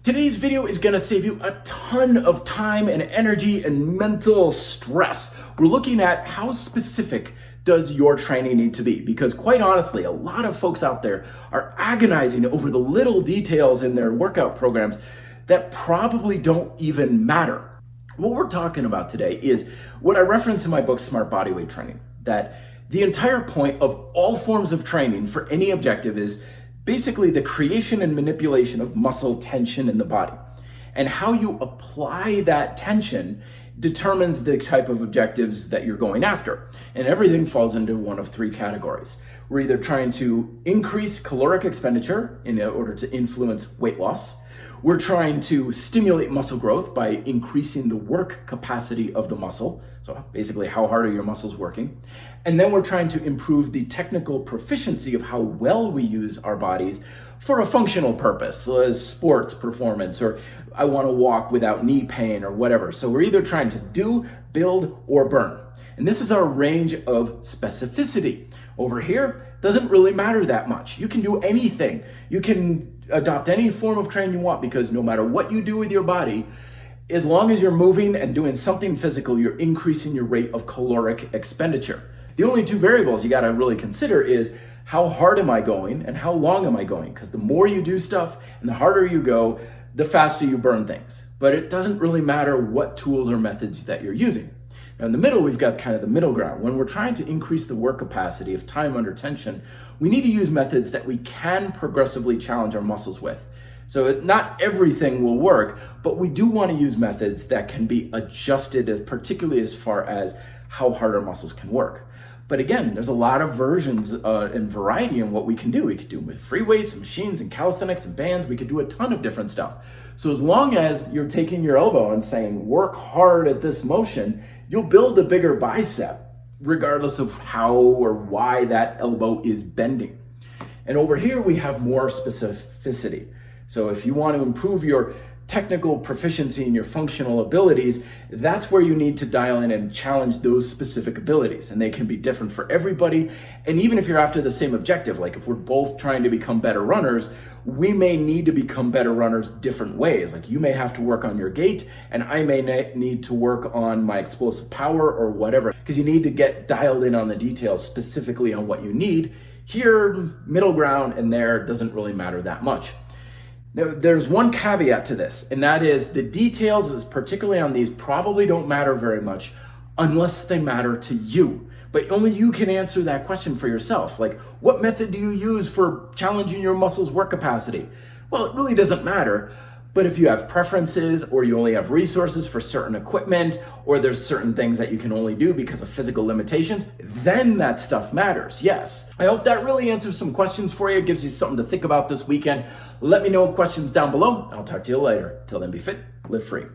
Today's video is gonna save you a ton of time and energy and mental stress. We're looking at how specific does your training need to be? Because quite honestly, a lot of folks out there are agonizing over the little details in their workout programs that probably don't even matter. What we're talking about today is what I reference in my book, Smart Bodyweight Training, that the entire point of all forms of training for any objective is basically the creation and manipulation of muscle tension in the body. And how you apply that tension determines the type of objectives that you're going after. And everything falls into one of three categories. We're either trying to increase caloric expenditure in order to influence weight loss. We're trying to stimulate muscle growth by increasing the work capacity of the muscle. So basically, how hard are your muscles working? And then we're trying to improve the technical proficiency of how well we use our bodies for a functional purpose, so as sports performance, or I want to walk without knee pain or whatever. So we're either trying to do, build, or burn. And this is our range of specificity. Over here, doesn't really matter that much. You can do anything. You can adopt any form of training you want, because no matter what you do with your body, as long as you're moving and doing something physical, you're increasing your rate of caloric expenditure. The only two variables you got to really consider is how hard am I going and how long am I going? Because the more you do stuff and the harder you go, the faster you burn things. But it doesn't really matter what tools or methods that you're using. Now in the middle, we've got kind of the middle ground. When we're trying to increase the work capacity of time under tension, we need to use methods that we can progressively challenge our muscles with. So not everything will work, but we do want to use methods that can be adjusted, particularly as far as how hard our muscles can work. But again, there's a lot of versions and variety in what we can do. We could do with free weights and machines and calisthenics and bands. We could do a ton of different stuff. So as long as you're taking your elbow and saying, work hard at this motion, you'll build a bigger bicep, regardless of how or why that elbow is bending. And over here, we have more specificity. So if you want to improve your technical proficiency and your functional abilities, that's where you need to dial in and challenge those specific abilities. And they can be different for everybody. And even if you're after the same objective, like if we're both trying to become better runners, we may need to become better runners different ways. Like you may have to work on your gait and I may need to work on my explosive power or whatever, because you need to get dialed in on the details specifically on what you need. Here, middle ground and there doesn't really matter that much. Now, there's one caveat to this, and that is the details, particularly on these, probably don't matter very much unless they matter to you. But only you can answer that question for yourself. Like, what method do you use for challenging your muscles' work capacity? Well, it really doesn't matter. But if you have preferences, or you only have resources for certain equipment, or there's certain things that you can only do because of physical limitations, then that stuff matters, yes. I hope that really answers some questions for you, gives you something to think about this weekend. Let me know questions down below. I'll talk to you later. Till then, be fit, live free.